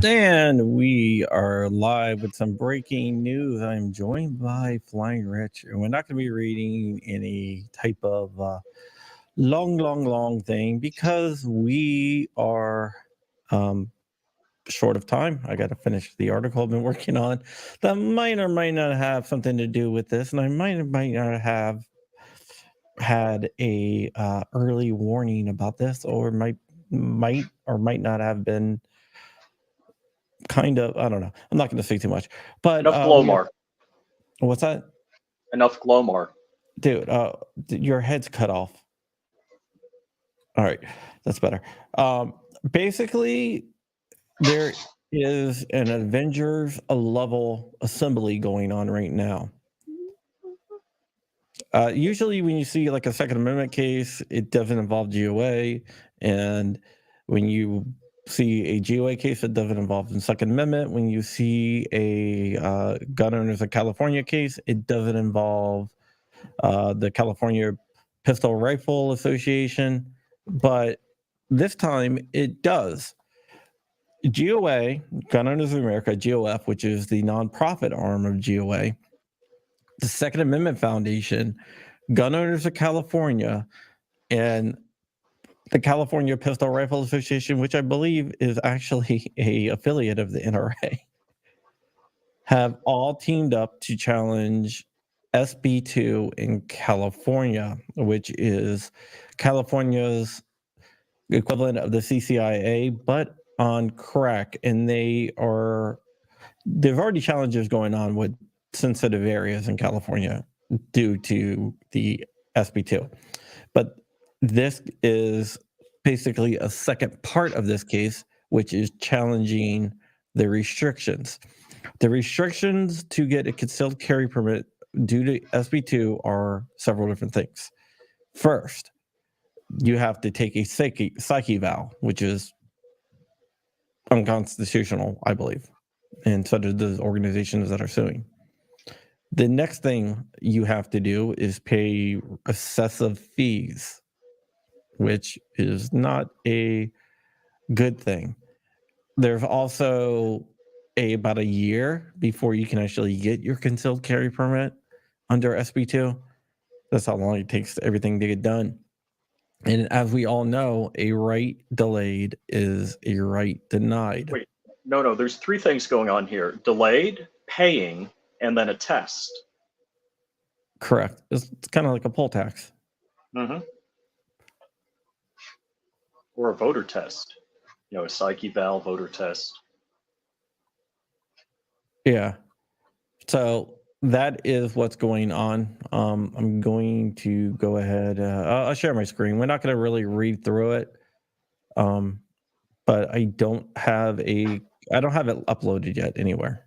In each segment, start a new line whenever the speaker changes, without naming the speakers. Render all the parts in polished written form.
And we are live with some breaking news. I'm joined by Flying Rich, and we're not going to be reading any type of long thing because we are short of time. I got to finish the article I've been working on that might or might not have something to do with this, and I might or might not have had a early warning about this, or might or might not have been. Kind of, I don't know. I'm not going to say too much, but
enough Glomar.
What's that?
Enough Glomar,
dude. Your head's cut off. All right, that's better. Basically, there is an Avengers level assembly going on right now. Usually, when you see like a Second Amendment case, it doesn't involve GOA, and when you see a GOA case that doesn't involve the Second Amendment, when you see a Gun Owners of California case, it doesn't involve the California Pistol Rifle Association, but this time it does. GOA, Gun Owners of America, GOF, which is the nonprofit arm of GOA, the Second Amendment Foundation, Gun Owners of California, and the California Pistol Rifle Association, which I believe is actually a affiliate of the NRA, have all teamed up to challenge SB2 in California, which is California's equivalent of the CCIA, but on crack. And there's already challenges going on with sensitive areas in California due to the SB2. But this is basically a second part of this case, which is challenging the restrictions. The restrictions to get a concealed carry permit due to SB2 are several different things. First, you have to take a psyche eval, which is unconstitutional, I believe, and so do the organizations that are suing. The next thing you have to do is pay excessive fees, which is not a good thing. There's also about a year before you can actually get your concealed carry permit under SB2. That's how long it takes everything to get done. And as we all know, a right delayed is a right denied.
Wait, no, there's three things going on here: delayed, paying, and then a test.
Correct. It's kind of like a poll tax.
Mm-hmm. Or a voter test. A psych eval, voter test.
Yeah. So that is what's going on. I'm going to go ahead. I'll share my screen. We're not going to really read through it. But I don't have it uploaded yet anywhere.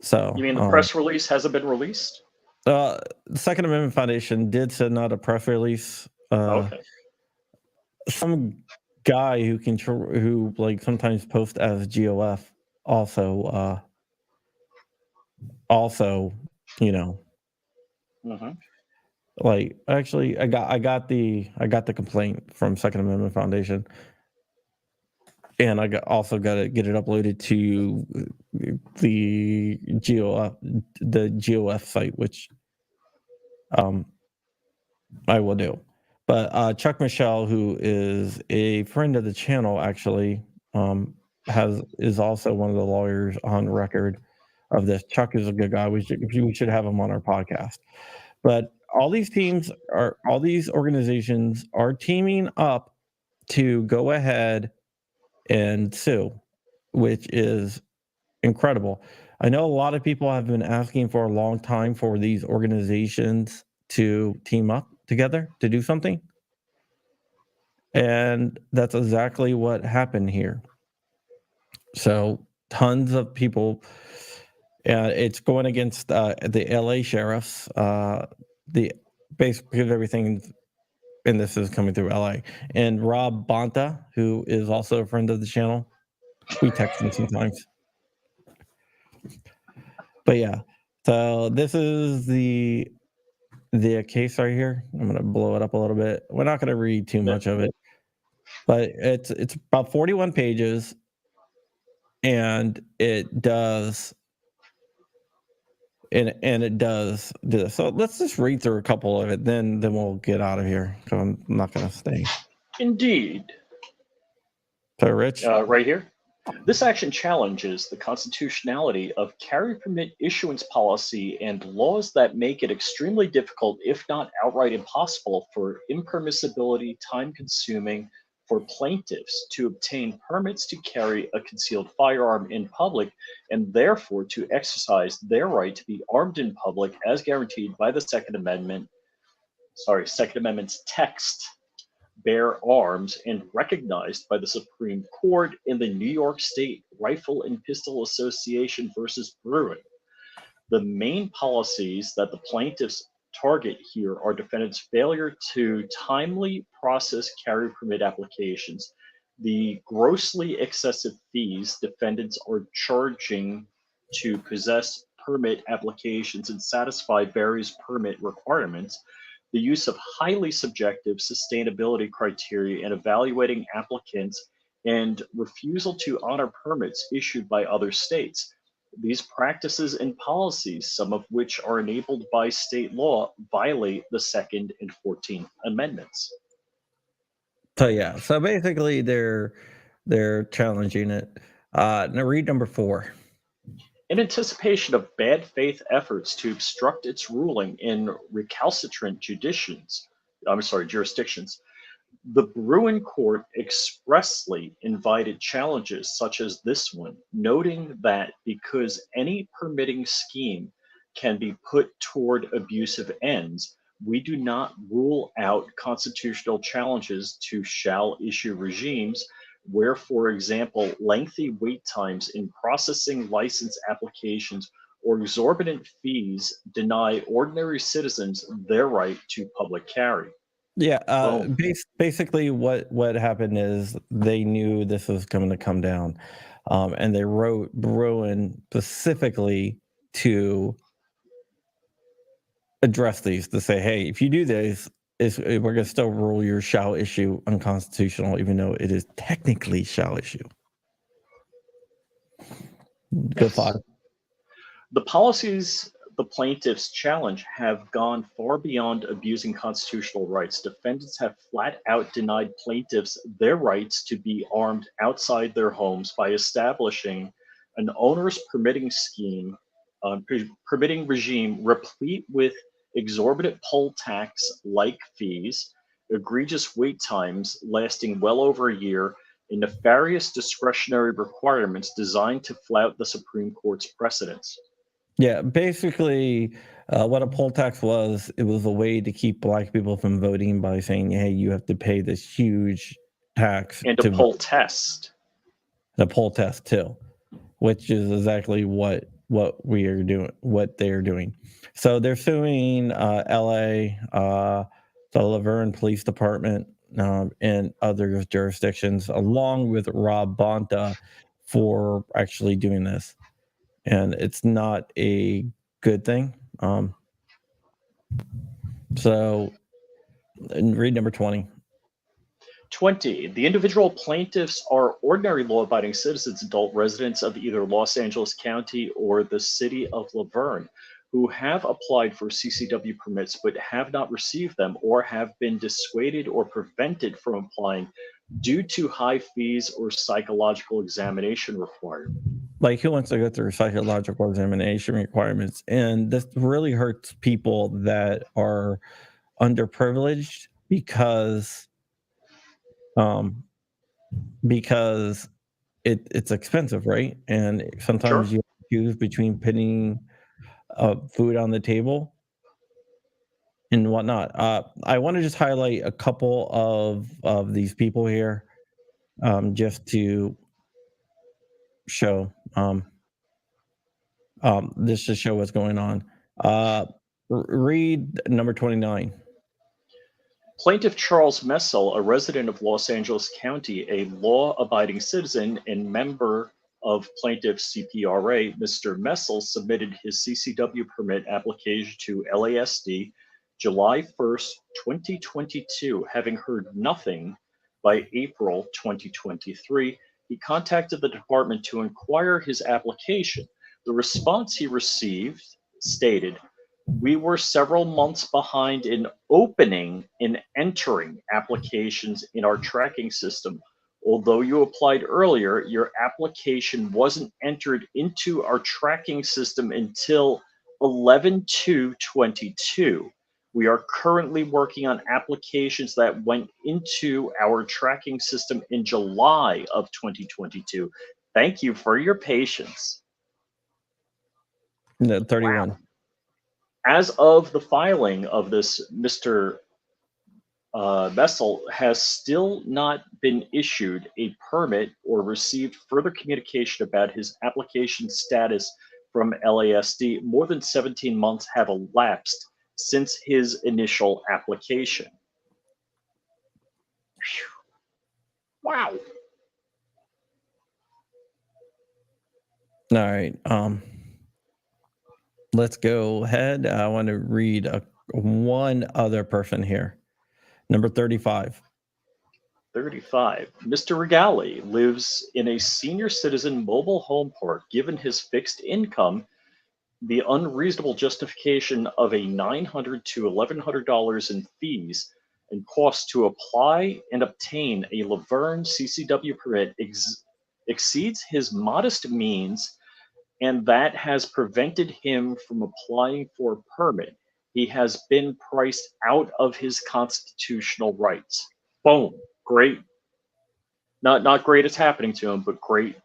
So
you mean the press release hasn't been released?
The Second Amendment Foundation did send out a press release.
Okay.
Some guy who like sometimes posts as GOF also
Mm-hmm.
like actually I got the complaint from Second Amendment Foundation. and I also got to get it uploaded to the GOF site, which I will do. But Chuck Michelle, who is a friend of the channel, actually is also one of the lawyers on record of this. Chuck is a good guy. We should have him on our podcast. But all these organizations are teaming up to go ahead and sue, which is incredible. I know a lot of people have been asking for a long time for these organizations to team up together to do something. And that's exactly what happened here. So tons of people, it's going against the LA sheriffs. Basically everything in this is coming through LA. And Rob Bonta, who is also a friend of the channel, we text him sometimes. But yeah, so this is the case right here. I'm gonna blow it up a little bit. We're not gonna read too much of it, but it's about 41 pages, and it does it does this. So let's just read through a couple of it, then we'll get out of here. So I'm not gonna stay.
Indeed.
So Rich,
right here. This action challenges the constitutionality of carry permit issuance policy and laws that make it extremely difficult, if not outright impossible, for impermissibility, time consuming for plaintiffs to obtain permits to carry a concealed firearm in public, and therefore to exercise their right to be armed in public as guaranteed by the Second Amendment's text, bear arms, and recognized by the Supreme Court in the New York State Rifle and Pistol Association versus Bruin. The main policies that the plaintiffs target here are defendants' failure to timely process carry permit applications, the grossly excessive fees defendants are charging to possess permit applications and satisfy various permit requirements, the use of highly subjective sustainability criteria in evaluating applicants, and refusal to honor permits issued by other states. These practices and policies, some of which are enabled by state law, violate the Second and 14th Amendments.
So yeah, so basically they're challenging it. Now read number 4.
In anticipation of bad faith efforts to obstruct its ruling in recalcitrant jurisdictions, the Bruin Court expressly invited challenges such as this one, noting that because any permitting scheme can be put toward abusive ends, we do not rule out constitutional challenges to shall issue regimes where, for example, lengthy wait times in processing license applications or exorbitant fees deny ordinary citizens their right to public carry.
Yeah, basically what happened is they knew this was going to come down, and they wrote Bruin specifically to address these, to say, hey, if you do this, we're going to still rule your shall issue unconstitutional, even though it is technically shall issue. Good thought.
The policies the plaintiffs challenge have gone far beyond abusing constitutional rights. Defendants have flat out denied plaintiffs their rights to be armed outside their homes by establishing an onerous permitting regime replete with exorbitant poll tax like fees, egregious wait times lasting well over a year, and nefarious discretionary requirements designed to flout the Supreme Court's precedents.
Yeah, basically, what a poll tax was, it was a way to keep Black people from voting by saying, hey, you have to pay this huge tax.
And a poll test.
A poll test, too, which is exactly what we are doing, what they're doing. So they're suing LA, the Laverne Police Department, and other jurisdictions, along with Rob Bonta, for actually doing this. And it's not a good thing. So read number 20.
20. The individual plaintiffs are ordinary law abiding citizens, adult residents of either Los Angeles County or the city of Laverne, who have applied for CCW permits but have not received them or have been dissuaded or prevented from applying due to high fees or psychological examination requirements.
Like, who wants to go through psychological examination requirements? And this really hurts people that are underprivileged um, because it's expensive, right? And
Sure.
sometimes you choose between putting food on the table and whatnot. I want to just highlight a couple of these people here, just to show this to show what's going on. Read number 29.
Plaintiff Charles Messel, a resident of Los Angeles County, a law abiding citizen and member of plaintiff CPRA, Mr. Messel submitted his CCW permit application to LASD July 1st, 2022. Having heard nothing by April 2023, he contacted the department to inquire his application. The response he received stated, "We were several months behind in opening and entering applications in our tracking system. Although you applied earlier, your application wasn't entered into our tracking system until 11/2/22. We are currently working on applications that went into our tracking system in July of 2022. Thank you for your patience."
No,
Wow.
31.
As of the filing of this, Mr. Messel has still not been issued a permit or received further communication about his application status from LASD. More than 17 months have elapsed since his initial application. Wow.
All right. Let's go ahead. I want to read one other person here. Number 35.
35. Mr. Regali lives in a senior citizen mobile home park. Given his fixed income, the unreasonable justification of a $900 to $1,100 in fees and costs to apply and obtain a Laverne CCW permit exceeds his modest means, and that has prevented him from applying for a permit. He has been priced out of his constitutional rights. Boom. Great. Not great it's happening to him, but great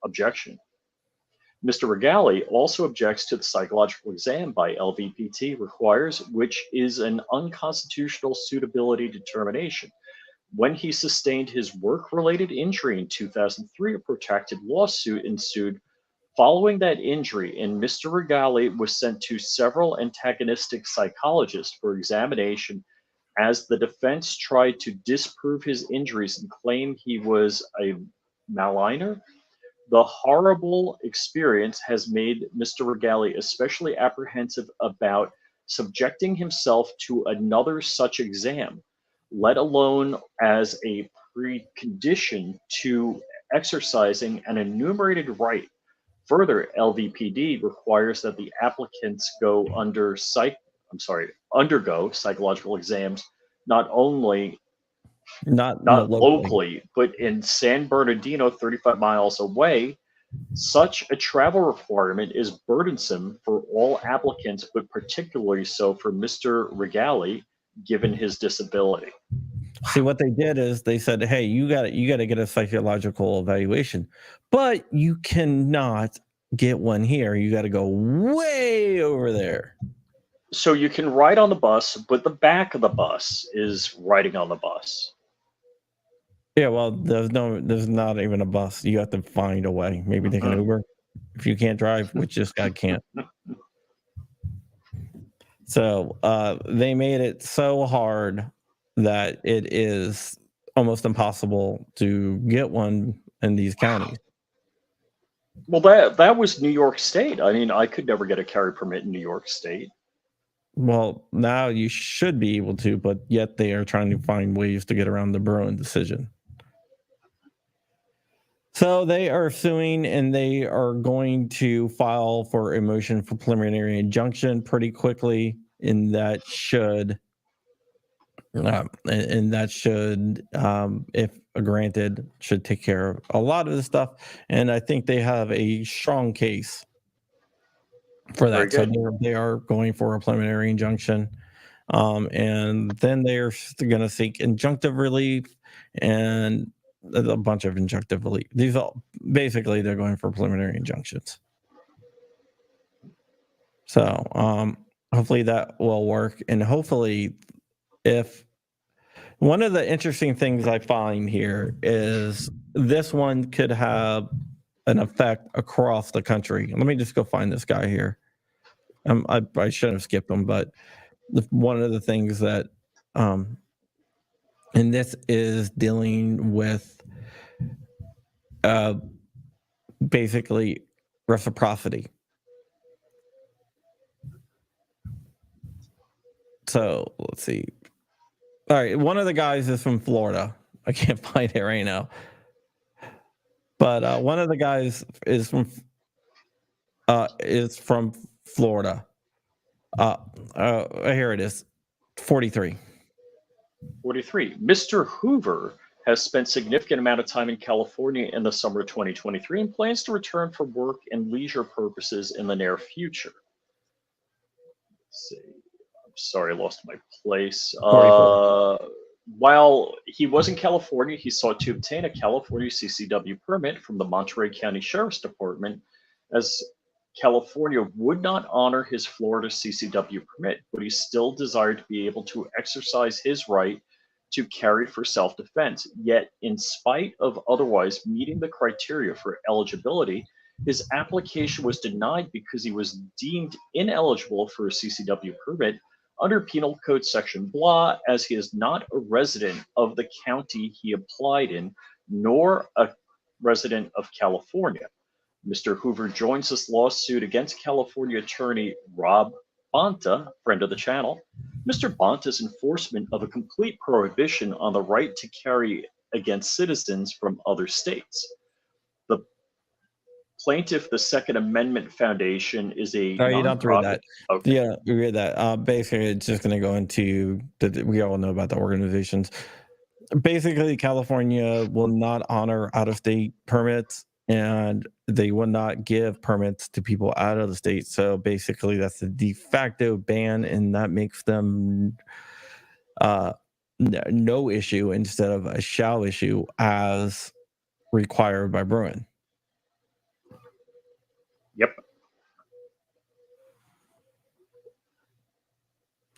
objection. Mr. Regali also objects to the psychological exam by LVPT requires, which is an unconstitutional suitability determination. When he sustained his work-related injury in 2003, a protracted lawsuit ensued following that injury, and Mr. Regali was sent to several antagonistic psychologists for examination as the defense tried to disprove his injuries and claim he was a maligner. The horrible experience has made Mr. Regali especially apprehensive about subjecting himself to another such exam, let alone as a precondition to exercising an enumerated right. Further, LVPD requires that the applicants undergo psychological exams not only
Not
not
locally.
locally, but in San Bernardino, 35 miles away. Such a travel requirement is burdensome for all applicants, but particularly so for Mr. Regali, given his disability.
See, what they did is they said, "Hey, you got to get a psychological evaluation, but you cannot get one here. You got to go way over there."
So you can ride on the bus, but the back of the bus is riding on the bus.
Yeah, well, there's not even a bus. You have to find a way. Maybe take an Uber if you can't drive, which this guy can't. So they made it so hard that it is almost impossible to get one in these counties.
Well, that was New York State. I mean, I could never get a carry permit in New York State.
Well, now you should be able to, but yet they are trying to find ways to get around the Bruin decision. So they are suing, and they are going to file for a motion for preliminary injunction pretty quickly, and that should, if granted, should take care of a lot of the stuff. And I think they have a strong case for
Very
that. So
good.
they are going for a preliminary injunction. And then they're going to seek injunctive relief and a bunch of injunctive relief. These all basically they're going for preliminary injunctions. So hopefully that will work, and hopefully, if one of the interesting things I find here is this one could have an effect across the country. Let me just go find this guy here. I shouldn't have skipped him, but one of the things that and this is dealing with basically reciprocity. So let's see. All right, one of the guys is from Florida. I can't find it right now, but one of the guys is from Florida. Here it is, 43.
43. Mr. Hoover has spent significant amount of time in California in the summer of 2023 and plans to return for work and leisure purposes in the near future. Let's see. I'm sorry, I lost my place.
44.
While he was in California, he sought to obtain a California CCW permit from the Monterey County Sheriff's Department, as California would not honor his Florida CCW permit, but he still desired to be able to exercise his right to carry for self-defense. Yet, in spite of otherwise meeting the criteria for eligibility, his application was denied because he was deemed ineligible for a CCW permit under Penal Code Section blah, as he is not a resident of the county he applied in, nor a resident of California. Mr. Hoover joins this lawsuit against California attorney Rob Bonta, friend of the channel. Mr. Bonta's enforcement of a complete prohibition on the right to carry against citizens from other states. The plaintiff, the Second Amendment Foundation, is a
No, you don't have to read
nonprofit.
that.
Okay.
Yeah, we read that. Basically, it's just going to go into we all know about the organizations. Basically, California will not honor out-of-state permits, and they will not give permits to people out of the state. So basically, that's a de facto ban, and that makes them no issue instead of a shall issue as required by Bruin.
Yep.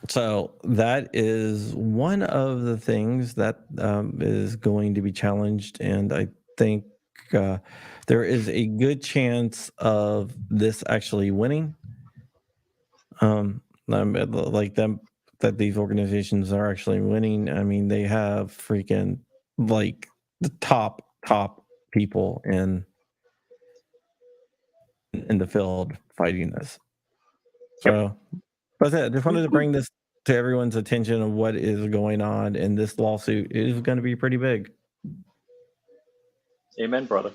So that is one of the things that is going to be challenged, and I think there is a good chance of this actually winning. Like them that these organizations are actually winning. I mean, they have freaking like the top people in the field fighting this. So that's it. I just wanted to bring this to everyone's attention of what is going on, and this lawsuit is going to be pretty big.
Amen, brother.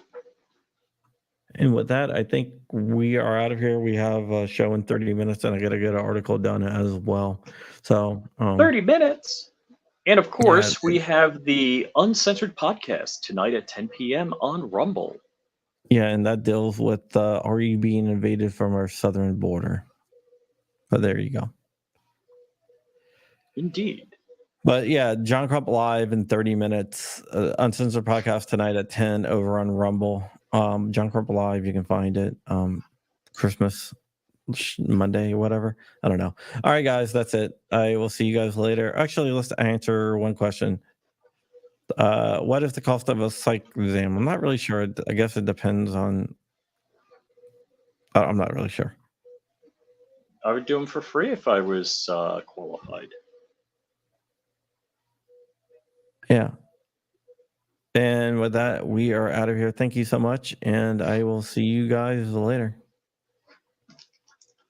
And with that, I think we are out of here. We have a show in 30 minutes, and I got to get an article done as well. So
30 minutes. And of course,
yeah,
we have the Uncensored podcast tonight at 10 p.m. on Rumble.
Yeah, and that deals with are you being invaded from our southern border? But there you go.
Indeed.
But yeah, John Crump live in 30 minutes. Uncensored podcast tonight at 10 over on Rumble. John Crump live, you can find it. Christmas Monday, whatever. I don't know. All right, guys, that's it. I will see you guys later. Actually, let's answer one question. What is the cost of a psych exam? I'm not really sure. I guess it depends on. I'm not really sure.
I would do them for free if I was qualified.
Yeah. And with that, we are out of here. Thank you so much, and I will see you guys later.